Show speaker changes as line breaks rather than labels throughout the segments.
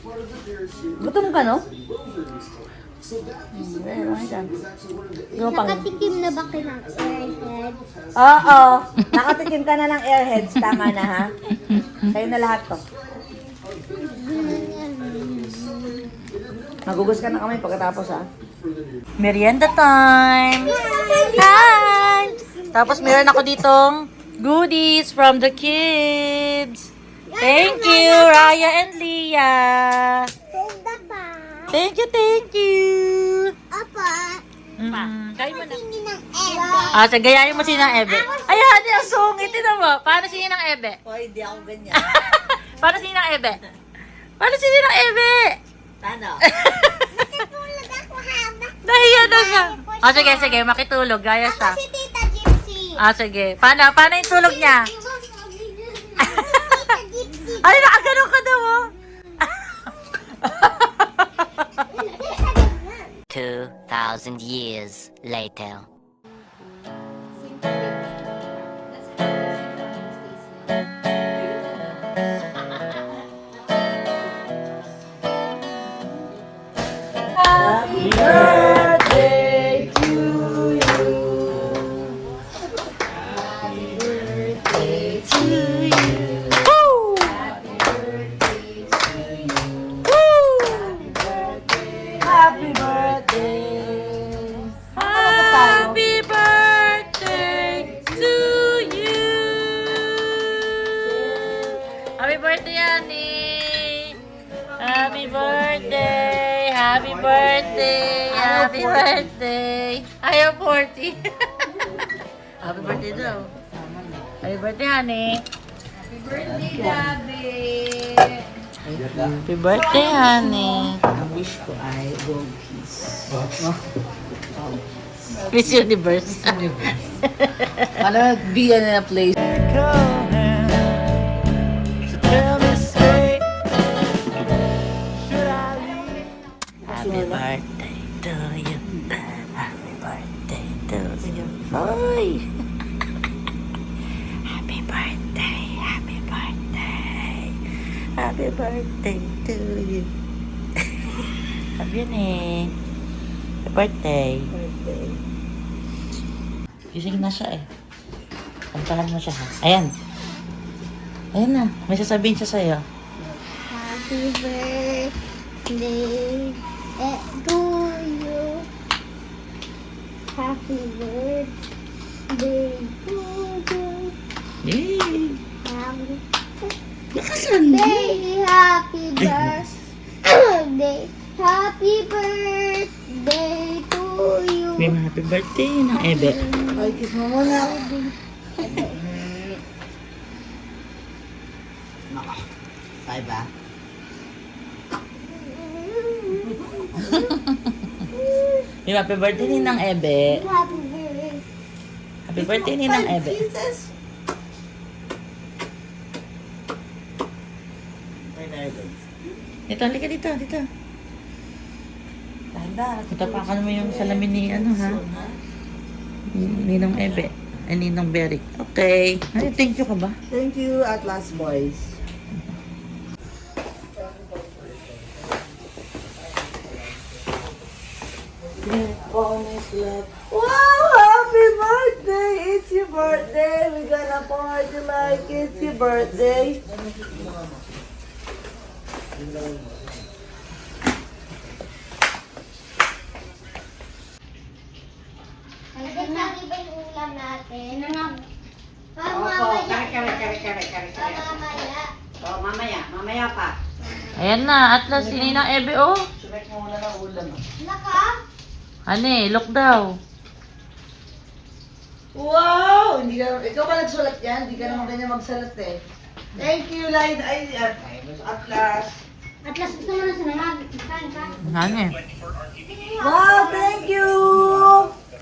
Gutom ka, no?
Nakatikim na ba kayo ng airheads?
Oo. Nakatikim ka na ng airheads. Tama na, ha? Sa'yo na lahat to. Magugus ka na kamay pagkatapos, ha? Merienda time! Hi! Tapos meron ako ditong goodies from the kids. Thank you, Raya and Leah.
Tenda pa.
Thank you, thank you.
Apa.
Kayo mo na.
Tingin ng ebe.
Ah, sige, gayahin mo si ng Ebe. Ay, hadi, ang sungit. Tignan mo. Paano si ng Ebe?
O, hindi ako ganyan.
Paano si ng Ebe? Paano si ng Ebe?
Paano?
Natutulog ako haba.
Nahiya na siya. Ah, sige, sige. Makitulog. Gaya
Ako
siya.
si Tita Gypsy.
Ah, sige. Paano yung tulog niya?
Tita Gypsy.
Ay, nakaganon ka daw, oh.
2,000 years later.
Happy birthday to you. Happy birthday to you. Woo! Happy birthday to you. Woo! Happy birthday. Happy birthday to you. Happy birthday, Annie. Happy birthday. Happy birthday. Happy birthday. Ayaw 40. Happy birthday daw. Happy birthday, honey. Happy birthday, honey.
Ang wish ko ay gold kiss.
Miss Universe.
Para be in a place.
Happy birthday to you. Happy birthday to you. Hoy! Happy birthday. Happy birthday. Happy birthday to you. Sabi yun eh. Happy birthday. Gising na siya eh. Kantahan mo siya ha. Ayan. Ayan na. May sasabihin siya sa'yo.
Happy birthday to you. Happy birthday to you.
Yay!
Happy
Lakasan mo.
birthday. Happy birthday. Happy birthday to you.
May happy birthday ng Ebe.
Ay, kiss mo muna ako. Bye ba?
May happy birthday ni ng Ebe.
Happy birthday.
Happy birthday ni ng Ebe.
Jesus. Ay, nervous.
Dito, halika dito, dito.
Tanda.
Tapakan mo yung salamin ni ano ha. Ninong Ebe. Ay, Ninong Beric. Okay. Ay, thank you ka ba?
Thank you, Atlas Boys. Wow! Happy birthday! It's your birthday! We're gonna party like it's your birthday.
Nagkakari ba yung ulam natin? Para
Opo,
mamaya.
kare.
Para mamaya.
Oh, mamaya pa.
Ayan na, Atlas, si Ninang Ebe, oh.
Sumek mo muna ng ulam.
Naka?
Ane, look daw.
Wow! Hindi ka, ikaw ba nagsulat yan? Hindi ka naman ganyan magsulat eh. Thank you, Light. Ay, Atlas.
Atlas, gusto mo na sinangag. Kain ka.
Ane.
Wow, thank you!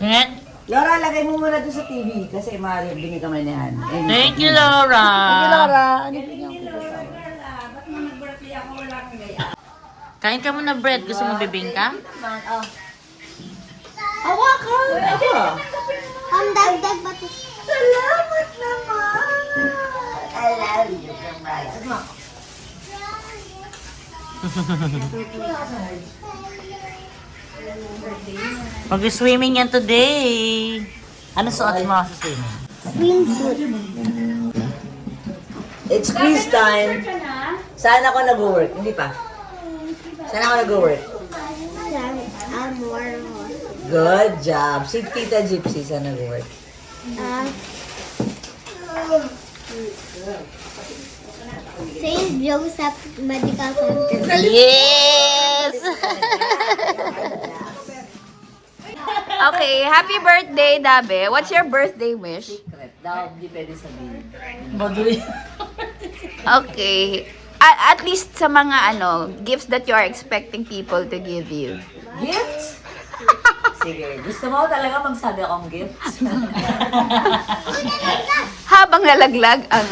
Ngayon,
Laura, lagay mo muna doon sa TV kasi maaari bingi kamay ni Han.
thank you, Laura.
Thank you, Laura. Ano bigyan ko sa
Kain ka muna bread. Gusto mo bibingka?
Hawakan! Ako!
Dagdag ba ito?
Salamat naman! I love you, guys.
Mag-swimming yan today. Ano suot mo sa swimming?
Swimsuit.
It's quiz time. Saan ako nag-work? Hindi pa. Saan ako nag-work? Good job. Si Tita Gypsy saan nag-work?
St. Joseph Medical Center.
Yes!
Okay, happy birthday, Dabe. What's your birthday wish?
Secret. Daw, hindi pwede sabihin.
Baduy.
Okay. At least sa mga gifts that you are expecting people to give you.
Gifts? Sige. Gusto mo talaga magsabi akong gifts?
Habang lalaglag ang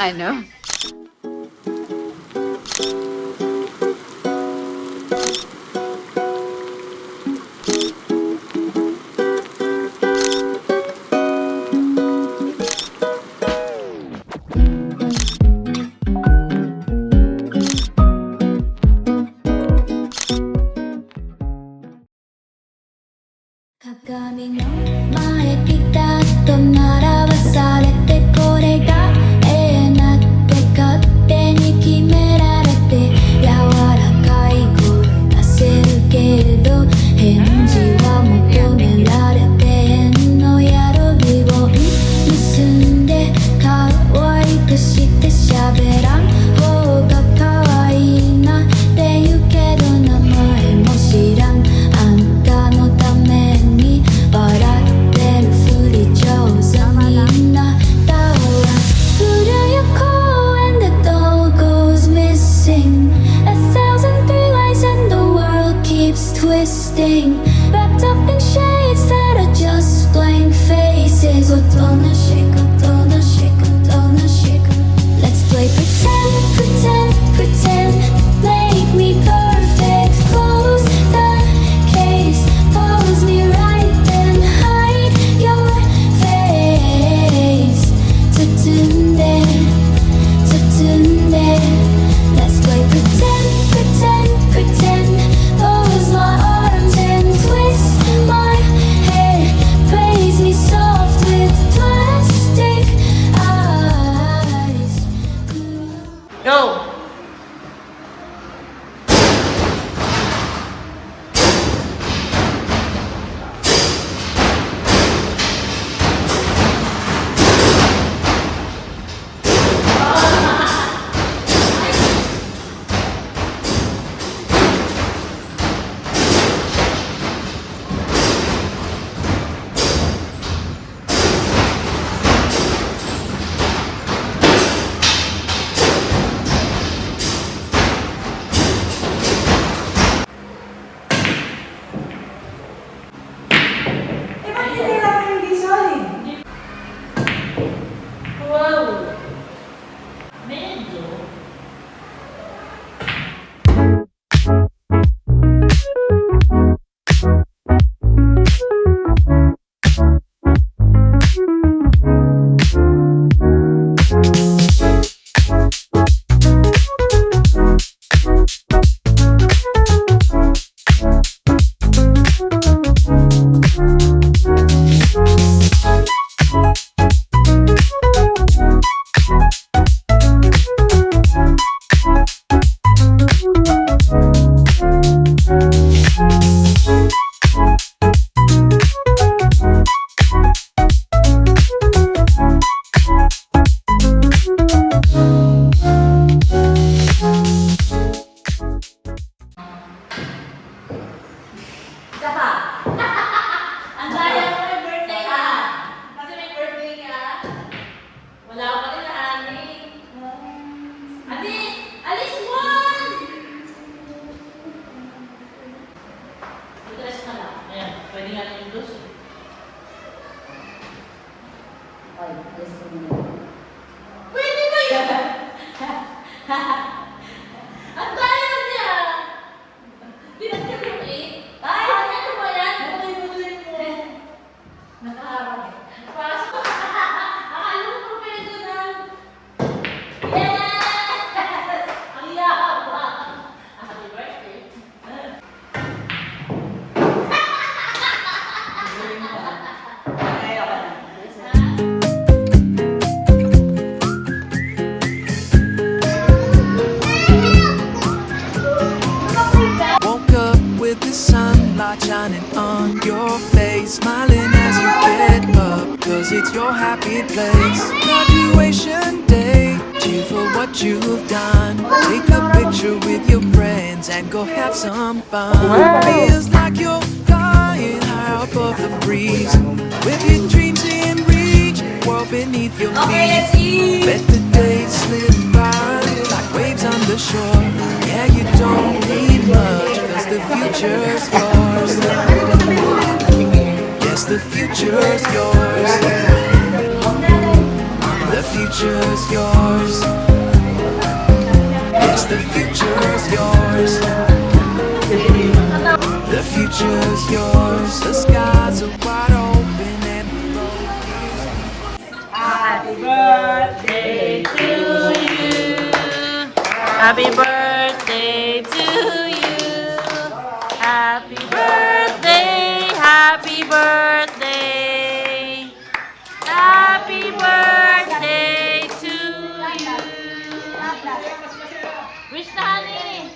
鏡の前ピタッと並ばされてこれが永遠だって勝手に決められて柔らかい声出せるけれど返事は求められて変のやる日を結んで可愛くして喋らん方が可愛いなって言うけど名前も知らんあんたのために笑ってるふり上手みんなだわ古い公園で doll goes missing A thousand three lights and the world keeps twisting Wrapped up in shades that are just blank faces おとなしくおとなしくおとなしく Let's play pretend, pretend, pretend Make me perfect Close the case Pose me right then Hide your face 包んで包んで Let's play pretend, pretend, pretend Close my arms and twist my head Praise me soft with plastic eyes
Go!
it's your happy place. Graduation day, cheer for what you've done. Take a picture with your friends and go have some fun. Feels like you're flying high above the breeze, with your dreams in reach, world beneath your feet. Bet the days slip by like waves on the shore. Yeah, you don't need much, cause the future's yours. Yes, the future's yours. The future's yours. Yes, the future's yours. The future's yours. The skies are wide open and the road is...
Happy birthday to you. Happy birthday to you. Happy birthday, happy birthday. Happy birthday to you. Wish na, honey.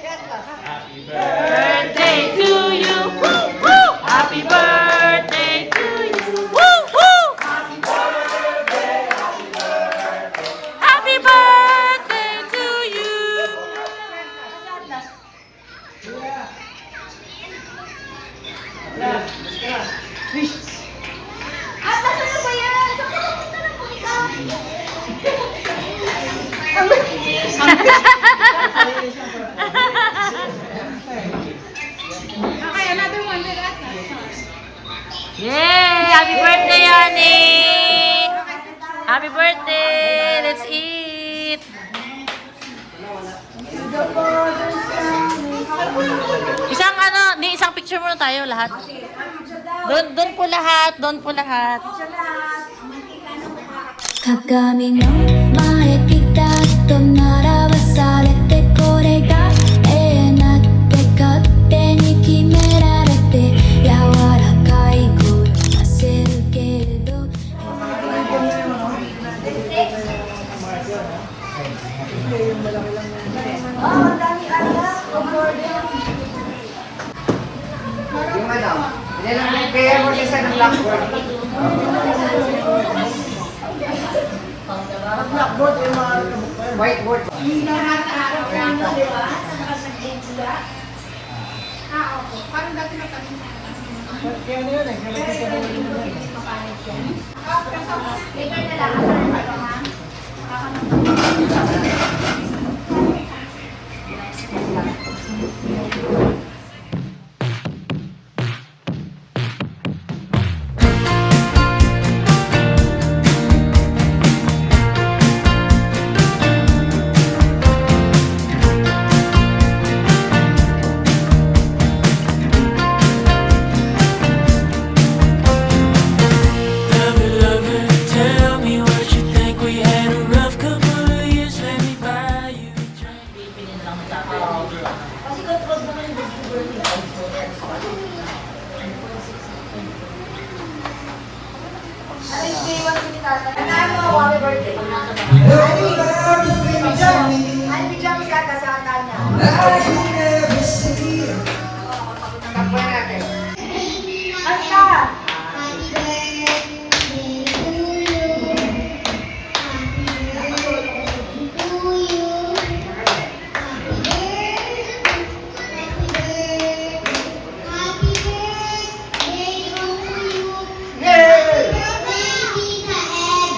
Happy birthday to you. Woo, woo. Happy birthday to you. Woo, woo. Happy birthday to you.
Nasaan na ba yan? Saan ka napunta na po ikaw?
Yay! Happy birthday, honey! Happy birthday! Let's eat! Isang picture muna tayo lahat. Doon po lahat, doon po lahat.
鏡の前ピタッと並ばされてこれが永遠だって勝手に決められて柔らかい声出せるけれど
Yung ano, kaya mo siya ng blackboard. Blackboard yung mga whiteboard.
Tell me what you think. We had a rough couple of years. Let me buy you a drink.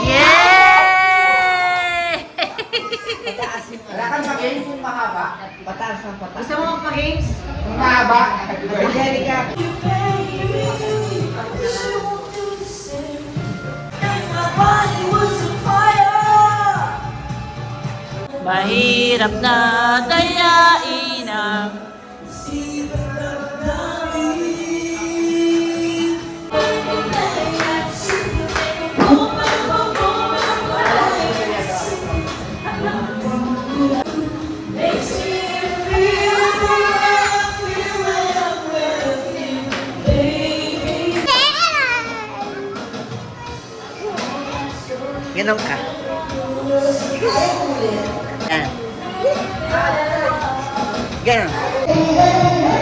Yay!
Wala kang pa-games yung mahaba. Pataas ng pataas. Gusto mo magpa-games? Yung mahaba. Angelica.
Mahirap na dayain ang
Ganon ka. Yan. Ganon.